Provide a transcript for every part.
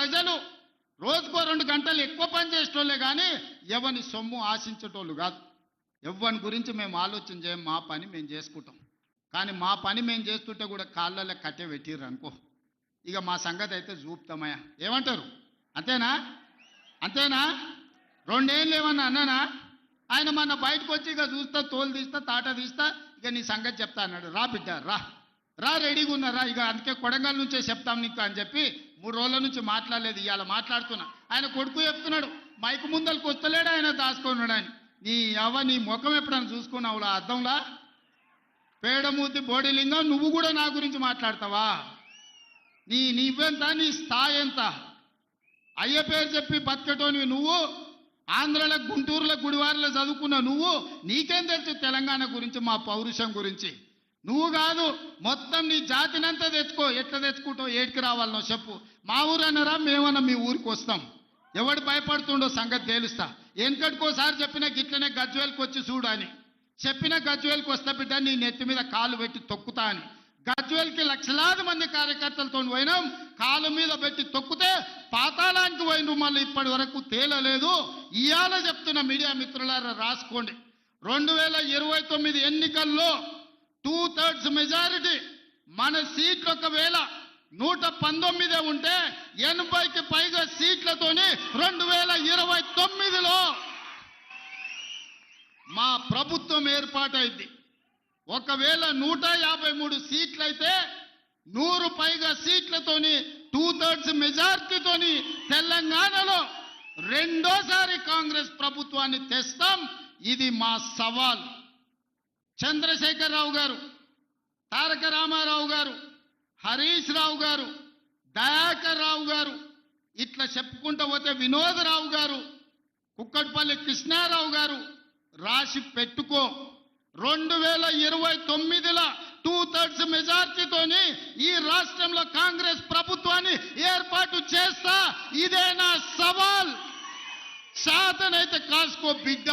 ప్రజలు రోజుకో 2 గంటలు ఎక్కువ పని చేసేటోళ్ళే కానీ ఎవని సొమ్ము ఆశించేటోళ్ళు కాదు. ఎవరి గురించి మేము ఆలోచన చేయం, మా పని మేము చేసుకుంటాం. కానీ మా పని మేము చేస్తుంటే కూడా కాళ్ళలో కట్టె పెట్టిర్రు అనుకో, ఇక మా సంగతి అయితే చూపుతామయ్యా. ఏమంటారు? అంతేనా? అంతేనా? 2 ఏళ్ళు ఏమన్నా అన్నానా? ఆయన మన బయటకు వచ్చి ఇక చూస్తా, తోలు తీస్తా, తాట తీస్తా, ఇక నీ సంగతి చెప్తా అన్నాడు. రా బిడ్డ రా రా, రెడీగా ఉన్నారా? ఇక అందుకే కొడంగల్ నుంచే చెప్తాం నీకు అని చెప్పి 3 రోజుల నుంచి మాట్లాడలేదు, ఇవాళ మాట్లాడుతున్నా. ఆయన కొడుకు చెప్తున్నాడు, మైకు ముందలకు వస్తలేడు, ఆయన దాచుకున్నాడు. ఆయన నీ ముఖం ఎప్పుడైనా చూసుకున్నావులా అద్దంలా? పేడమూతి బోడిలింగం, నువ్వు కూడా నా గురించి మాట్లాడతావా? నీవెంత, నీ స్థాయి ఎంత? అయ్య పేరు చెప్పి బతికటోనివి నువ్వు, ఆంధ్రలో గుంటూరులో గుడివారిలో చదువుకున్న నువ్వు, నీకేం తెలుసు తెలంగాణ గురించి, మా పౌరుషం గురించి? నువ్వు కాదు, మొత్తం నీ జాతినంతా తెచ్చుకో. ఎట్లా తెచ్చుకుంటావు? ఏడికి రావాలనో చెప్పు. మా ఊరు అన్నారా, మేమన్నా మీ ఊరికి వస్తాం. ఎవడు భయపడుతుండో సంగతి తేలుస్తా. వెనకటికోసారి చెప్పిన గిట్లనే గజ్వేల్కి వచ్చి చూడు అని చెప్పిన, గజ్వేల్కి వస్తా బిడ్డ, నీ నెత్తి మీద కాలు పెట్టి తొక్కుతా అని. గజ్వేల్కి లక్షలాది మంది కార్యకర్తలతో పోయినాం, కాలు మీద పెట్టి తొక్కితే పాతాళానికి పోయిన మళ్ళీ ఇప్పటి వరకు తేలలేదు. ఇవాళ చెప్తున్న మీడియా మిత్రులారా రాసుకోండి, 2029 ఎన్నికల్లో 2/3 మెజారిటీ మన సీట్లు ఒకవేళ 119 ఉంటే 80కి పైగా సీట్లతోని 2029లో మా ప్రభుత్వం ఏర్పాటైంది. ఒకవేళ 153 సీట్లయితే 100 పైగా సీట్లతోని 2/3 మెజార్టీతోని తెలంగాణలో రెండోసారి కాంగ్రెస్ ప్రభుత్వాన్ని తెస్తాం. ఇది మా సవాల్. చంద్రశేఖరరావు గారు, తారక రామారావు గారు, హరీష్ రావు గారు, దయాకర్ రావు గారు, ఇట్లా చెప్పుకుంటూ పోతే వినోదరావు గారు, కుక్కట్పల్లి కృష్ణారావు గారు, రాసి పెట్టుకో. 2029లో 2/3 మెజార్టీతోని ఈ రాష్ట్రంలో కాంగ్రెస్ ప్రభుత్వాన్ని ఏర్పాటు చేస్తా. ఇదే నా సవాల్. శాతనైతే కాసుకో బిడ్డ.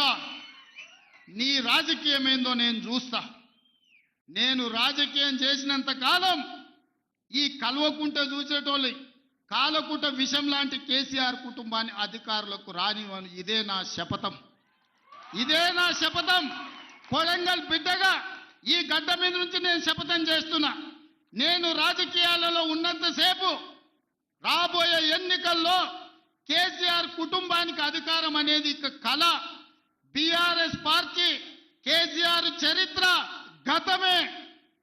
నీ రాజకీయం ఏందో నేను చూస్తా. నేను రాజకీయం చేసినంత కాలం ఈ కల్వకుంట చూసేటోళ్ళు కాలకుంట విషం లాంటి కేసీఆర్ కుటుంబాన్ని అధికారులకు రానివ్వను. ఇదే నా శపథం. ఇదే నా శపథం. కొడంగల్ బిడ్డగా ఈ గడ్డ మీద నుంచి నేను శపథం చేస్తున్నా. నేను రాజకీయాలలో ఉన్నంతసేపు రాబోయే ఎన్నికల్లో కేసీఆర్ కుటుంబానికి అధికారం అనేది కళ. బీఆర్ఎస్ పార్టీ, కేసీఆర్ చరిత్ర గతమే.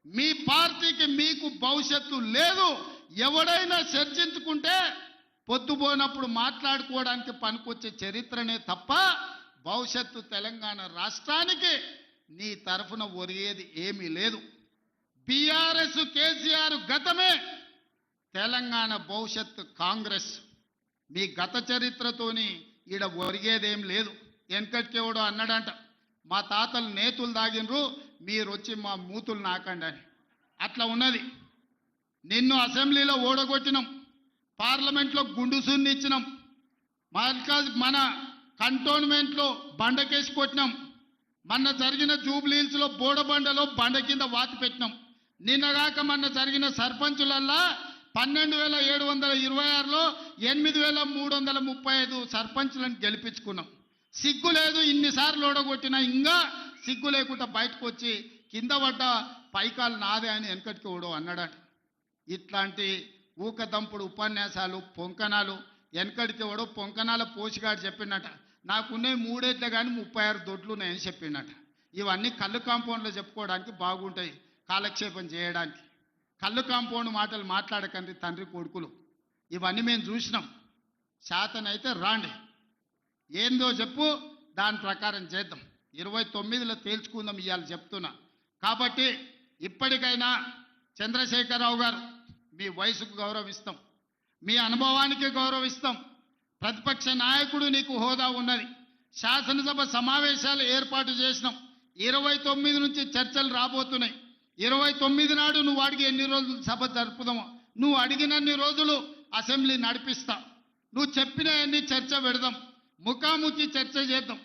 మీ పార్టీకి మీకు భవిష్యత్తు లేదు. ఎవడైనా చర్చించుకుంటే పొద్దుపోనప్పుడు మాట్లాడుకోవడానికి పనికొచ్చే చరిత్రనే తప్ప భవిష్యత్తు తెలంగాణ రాష్ట్రానికి నీ తరఫున ఒరిగేది ఏమీ లేదు. బీఆర్ఎస్ కేసీఆర్ గతమే, తెలంగాణ భవిష్యత్తు కాంగ్రెస్. మీ గత చరిత్రతోని ఈడ ఒరిగేదేం లేదు. వెనకటికెవడో అన్నాడంట, మా తాతలు నేతులు దాగినరు, మీరు వచ్చి మా మూతులు నాకండి అని. అట్లా ఉన్నది. నిన్ను అసెంబ్లీలో ఓడగొట్టినాం, పార్లమెంట్లో గుండు సున్ని ఇచ్చినాం, మన కంటోన్మెంట్లో బండకేసి కొట్టినాం, మొన్న జరిగిన జూబ్లీహిల్స్లో బోడబండలో బండ కింద వాతి పెట్టినాం. నిన్నగాక మొన్న జరిగిన సర్పంచులల్లా 12,726లో 8,335 సర్పంచులను గెలిపించుకున్నాం. సిగ్గు లేదు, ఇన్నిసార్లు ఓడగొట్టినా ఇంకా సిగ్గు లేకుండా బయటకు వచ్చి కింద పడ్డ పైకాలు నాదే అని వెనకటికి ఓడో అన్నాడట. ఇట్లాంటి ఊకదంపుడు ఉపన్యాసాలు, పొంకనాలు వెనకడికి ఓడో పొంకనాల పోషగాడు చెప్పినట. నాకున్నాయి 3 ఏళ్ళే కానీ 36 దొడ్లు ఉన్నాయని చెప్పిండట. ఇవన్నీ కళ్ళు కాంపౌండ్లో చెప్పుకోవడానికి బాగుంటాయి, కాలక్షేపం చేయడానికి. కళ్ళు కాంపౌండ్ మాటలు మాట్లాడకండి తండ్రి కొడుకులు. ఇవన్నీ మేము చూసినాం. శాతనైతే రాండి, ఏందో చెప్పు, దాని ప్రకారం చేద్దాం. 29లో తేల్చుకుందాం ఇవాళ చెప్తున్నా. కాబట్టి ఇప్పటికైనా చంద్రశేఖరరావు గారు, మీ వయసుకు గౌరవిస్తాం, మీ అనుభవానికి గౌరవిస్తాం. ప్రతిపక్ష నాయకుడు నీకు హోదా ఉన్నది. శాసనసభ సమావేశాలు ఏర్పాటు చేసినాం. 29 నుంచి చర్చలు రాబోతున్నాయి. 29 నాడు నువ్వు అడిగి ఎన్ని రోజులు సభ జరుపుదామో, నువ్వు అడిగినన్ని రోజులు అసెంబ్లీ నడిపిస్తా. నువ్వు చెప్పిన అన్ని చర్చ పెడదాం, ముఖాముఖి చర్చ చేద్దాం.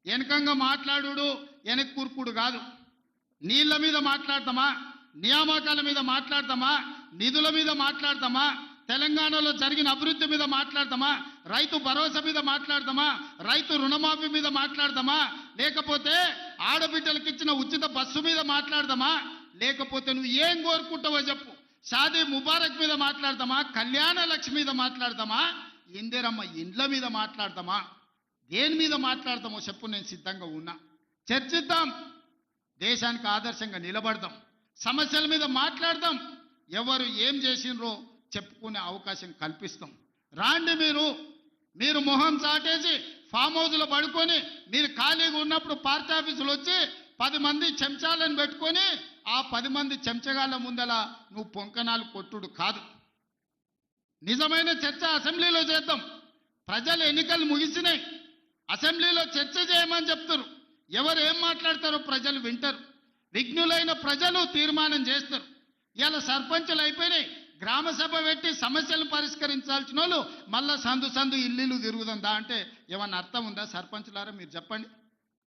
వెనకంగా మాట్లాడు వెనక్కి కూర్పుడు కాదు. నీళ్ల మీద మాట్లాడతామా, నియామకాల మీద మాట్లాడతామా, నిధుల మీద మాట్లాడతామా, తెలంగాణలో జరిగిన అభివృద్ధి మీద మాట్లాడతామా, రైతు భరోసా మీద మాట్లాడతామా, రైతు రుణమాఫీ మీద మాట్లాడతామా, లేకపోతే ఆడబిడ్డలకు ఇచ్చిన ఉచిత బస్సు మీద మాట్లాడతామా, లేకపోతే నువ్వు ఏం కోరుకుంటావో చెప్పు, షాదీ ముబారక్ మీద మాట్లాడతామా, కళ్యాణ లక్ష్మి మీద మాట్లాడతామా, ఇందిరమ్మ ఇండ్ల మీద మాట్లాడతామా, దేని మీద మాట్లాడతామో చెప్పు, నేను సిద్ధంగా ఉన్నా. చర్చిద్దాం, దేశానికి ఆదర్శంగా నిలబడదాం, సమస్యల మీద మాట్లాడదాం, ఎవరు ఏం చేసినరో చెప్పుకునే అవకాశం కల్పిస్తాం. రాండి, మీరు మొహం చాటేసి ఫామ్ హౌస్లో పడుకొని మీరు ఖాళీగా ఉన్నప్పుడు పార్టీ ఆఫీసులు వచ్చి 10 మంది చెంచాలను పెట్టుకొని ఆ 10 మంది చెంచగాళ్ళ ముందల నువ్వు పొంకనాలు కొట్టుడు కాదు. నిజమైన చర్చ అసెంబ్లీలో చేద్దాం. ప్రజలు ఎన్నికలు ముగిసినాయి, అసెంబ్లీలో చర్చ చేయమని చెప్తారు. ఎవరు ఏం మాట్లాడతారో ప్రజలు వింటారు. విఘ్నులైన ప్రజలు తీర్మానం చేస్తారు. ఇలా సర్పంచులు అయిపోయినాయి, గ్రామ సభ పెట్టి సమస్యలు పరిష్కరించాల్సిన వాళ్ళు మళ్ళా సందు ఇల్లు తిరుగుతుందా అంటే ఏమన్నా అర్థం ఉందా? సర్పంచులారా మీరు చెప్పండి.